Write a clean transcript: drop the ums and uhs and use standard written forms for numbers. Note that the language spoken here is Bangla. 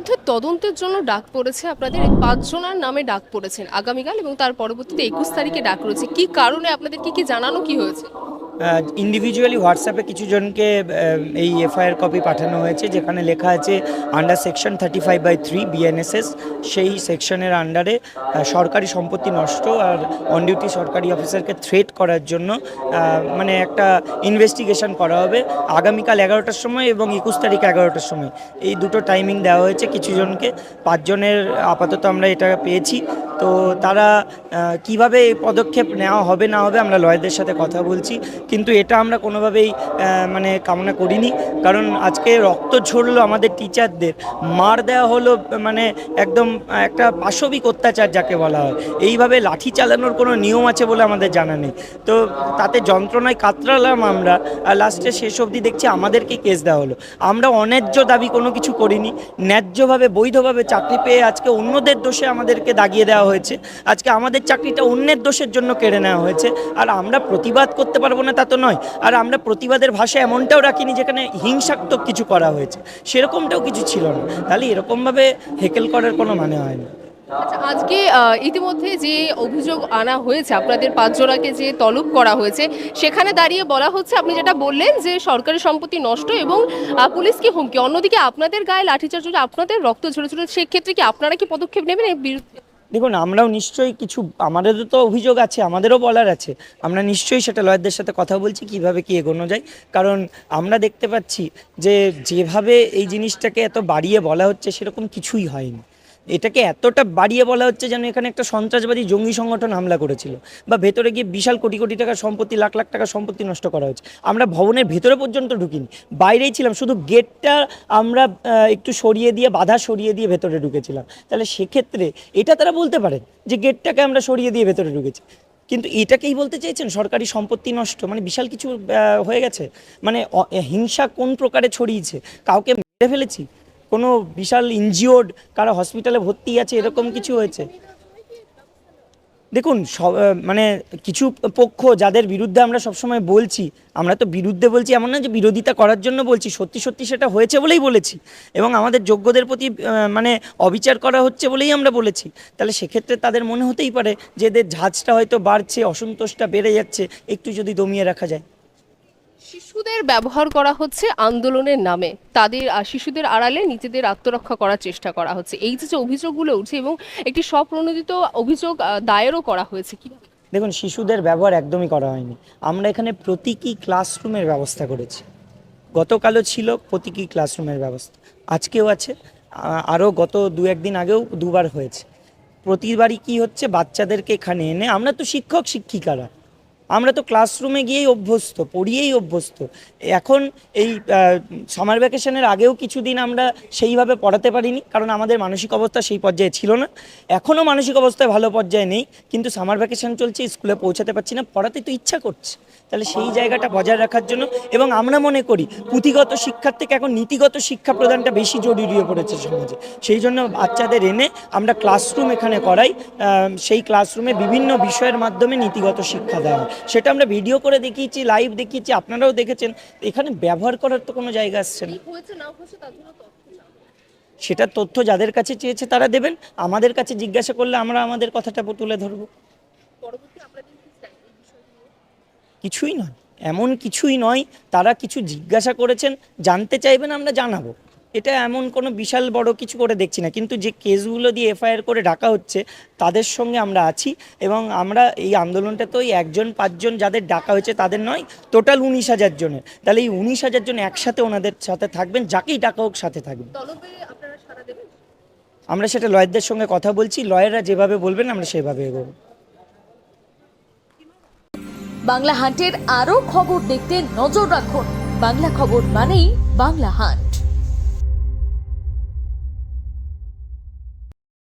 ইতিমধ্যে তদন্তের জন্য ডাক পড়েছে আপনাদের, এই ৫ জনের নামে ডাক পড়েছেন আগামীকাল এবং তার পরবর্তীতে ২১ তারিখে ডাক রয়েছে। কি কারণে আপনাদের কি জানানো কি হয়েছে? ইন্ডিভিজুয়ালি হোয়াটসঅ্যাপে কিছু জনকে এই এফআইআর কপি পাঠানো হয়েছে, যেখানে লেখা আছে আন্ডার সেকশন 35/3 বিএনএসএস, সেই সেকশনের আন্ডারে সরকারি সম্পত্তি নষ্ট আর অন ডিউটি সরকারি অফিসারকে থ্রেট করার জন্য মানে একটা ইনভেস্টিগেশন করা হবে আগামীকাল ১১টার সময় এবং ২১ তারিখ ১১টার সময়। এই দুটো টাইমিং দেওয়া হয়েছে কিছু জনকে। ৫ জনের আপাতত আমরা এটা পেয়েছি। তো তারা কিভাবে এই পদক্ষেপ নেওয়া হবে না হবে আমরা লয়ারদের সাথে কথা বলছি, কিন্তু এটা আমরা কোনোভাবেই মানে কামনা করিনি। কারণ আজকে রক্ত ঝরলো আমাদের টিচারদের, মার দেওয়া হলো, মানে একদম একটা পাশবিক অত্যাচার যাকে বলা হয়। এইভাবে লাঠি চালানোর কোনো নিয়ম আছে বলে আমাদের জানা নেই। তো তাতে যন্ত্রণায় কাতরালাম আমরা, আর লাস্টে শেষ অবধি দেখছি আমাদেরকে কেস দেওয়া হলো। আমরা অন্যায্য দাবি কোনো কিছু করিনি, ন্যায্যভাবে বৈধভাবে চাকরি পেয়ে আজকে অন্যদের দোষে আমাদেরকে দাগিয়ে দেওয়া হয়েছে। আজকে আমাদের চাকরিটা অন্যের দোষের জন্য কেড়ে নেওয়া হয়েছে, আর আমরা প্রতিবাদ করতে পারবো না তা তো নয়। আর আমরা প্রতিবাদের ভাষা এমনটাও রাখিনি যেখানে হিংসাত্মক কিছু করা হয়েছে, সেরকমটাও কিছু ছিল না। তাহলে এরকমভাবে হেকেল করার কোনো মানে হয় না। আচ্ছা, আজকে ইতিমধ্যে যে অভিযোগ আনা হয়েছে, আপনাদের ৫ জনাকে যে তলব করা হয়েছে, সেখানে দাঁড়িয়ে বলা হচ্ছে, আপনি যেটা বললেন যে সরকারি সম্পত্তি নষ্ট এবং পুলিশকে হুমকি, অন্যদিকে আপনাদের গায়ে লাঠিচার্জ হলে আপনাদের রক্ত ঝরেছিল, সেক্ষেত্রে কি আপনারা কি পদক্ষেপ নেবেন এর বিরুদ্ধে? দেখুন, আমরাও নিশ্চয়ই কিছু, আমাদেরও তো অভিযোগ আছে, আমাদেরও বলার আছে। আমরা নিশ্চয়ই সেটা লয়ারদের সাথে কথা বলছি কিভাবে কি এগোনো যায়। কারণ আমরা দেখতে পাচ্ছি যে যেভাবে এই জিনিসটাকে এত বাড়িয়ে বলা হচ্ছে সেরকম কিছুই হয়নি। এটাকে এতটা বাড়িয়ে বলা হচ্ছে যেন এখানে একটা সন্ত্রাসবাদী জঙ্গি সংগঠন হামলা করেছিল, বা ভেতরে গিয়ে বিশাল কোটি কোটি টাকার সম্পত্তি, লাখ লাখ টাকার সম্পত্তি নষ্ট করা হয়েছে। আমরা ভবনের ভেতরে পর্যন্ত ঢুকিনি, বাইরেই ছিলাম, শুধু গেটটা আমরা একটু সরিয়ে দিয়ে, বাধা সরিয়ে দিয়ে ভেতরে ঢুকেছিলাম। তাহলে সেক্ষেত্রে এটা তারা বলতে পারেন যে গেটটাকে আমরা সরিয়ে দিয়ে ভেতরে ঢুকেছি, কিন্তু এটাকেই বলতে চেয়েছেন সরকারি সম্পত্তি নষ্ট, মানে বিশাল কিছু হয়ে গেছে। মানে হিংসা কোন প্রকারে ছড়িয়েছে, কাউকে মেরে ফেলেছি, কোনো বিশাল ইনজিওর্ড কারো হসপিটালে ভর্তি আছে, এরকম কিছু হয়েছে? দেখুন, মানে কিছু পক্ষ যাদের বিরুদ্ধে আমরা সবসময় বলছি, আমরা তো বিরুদ্ধে বলছি এমন না যে বিরোধিতা করার জন্য বলছি, সত্যি সত্যি সেটা হয়েছে বলেই বলেছি, এবং আমাদের যোগ্যদের প্রতি মানে অবিচার করা হচ্ছে বলেই আমরা বলেছি। তাহলে সেক্ষেত্রে তাদের মনে হতেই পারে যে এদের ঝাঁজটা হয়তো বাড়ছে, অসন্তোষটা বেড়ে যাচ্ছে, একটু যদি দমিয়ে রাখা যায়। শিশুদের ব্যবহার করা হচ্ছে আন্দোলনের নামে, তাদের শিশুদের আড়ালে নিজেদের আত্মরক্ষা করার চেষ্টা করা হচ্ছে, এই যে অভিযোগগুলো উঠছে এবং একটি স্বপ্রণোদিত অভিযোগ দায়েরও করা হয়েছে। কি দেখুন, শিশুদের ব্যবহার একদমই করা হয়নি। আমরা এখানে প্রতীকী ক্লাসরুমের ব্যবস্থা করেছি। গতকালও ছিল প্রতীকী ক্লাসরুমের ব্যবস্থা, আজকেও আছে, আরও গত ২-১ দিন আগেও দুবার হয়েছে। প্রতিবারই কি হচ্ছে, বাচ্চাদেরকে এখানে এনে, আমরা তো শিক্ষক শিক্ষিকারা, আমরা তো ক্লাসরুমে গিয়েই অভ্যস্ত, পড়িয়েই অভ্যস্ত। এখন এই সামার ভ্যাকেশনের আগেও কিছুদিন আমরা সেইভাবে পড়াতে পারিনি, কারণ আমাদের মানসিক অবস্থা সেই পর্যায়ে ছিল না। এখনও মানসিক অবস্থায় ভালো পর্যায়ে নেই, কিন্তু সামার ভ্যাকেশন চলছে, স্কুলে পৌঁছাতে পারছি না, পড়াতে তো ইচ্ছা করছে। তাহলে সেই জায়গাটা বজায় রাখার জন্য, এবং আমরা মনে করি পুঁথিগত শিক্ষার থেকে এখন নীতিগত শিক্ষা প্রদানটা বেশি জরুরি হয়ে পড়েছে সমাজে। সেই জন্য বাচ্চাদের এনে আমরা ক্লাসরুম এখানে করাই, সেই ক্লাসরুমে বিভিন্ন বিষয়ের মাধ্যমে নীতিগত শিক্ষা দেওয়া হয়। সেটা আমরা ভিডিও করে দেখিয়েছি, লাইভ দেখিয়েছি, আপনারাও দেখেছেন। এখানে ব্যবহার করার তো কোনো জায়গা আসছে না। সেটা তথ্য যাদের কাছে চেয়েছে তারা দেবেন, আমাদের কাছে জিজ্ঞাসা করলে আমরা আমাদের কথাটা তুলে ধরবো। কিছুই নয়, এমন কিছুই নয়। তারা কিছু জিজ্ঞাসা করেছেন, জানতে চাইবেন, আমরা জানাবো। এটা এমন কোনো বিশাল বড় কিছু করে দেখছি না, কিন্তু যে কেসগুলো দিয়ে এফআইআর করে ডাকা হচ্ছে তাদের সঙ্গে আমরা আছি, এবং আমরা এই আন্দোলনটা তো ওই ১-৫ জন যাদের ডাকা হয়েছে তাদের নয়, টোটাল ১৯,০০০ জনের। তাহলে এই ১৯,০০০ জন একসাথে ওনাদের সাথে থাকবেন, যাকেই ডাকা হোক সাথে থাকবেন। আমরা সেটা লয়ারদের সঙ্গে কথা বলছি, লয়াররা যেভাবে বলবেন আমরা সেভাবে এগোবো। বাংলা হান্টের আরও খবর দেখতে নজর রাখুন। বাংলা খবর মানেই বাংলা হান্ট।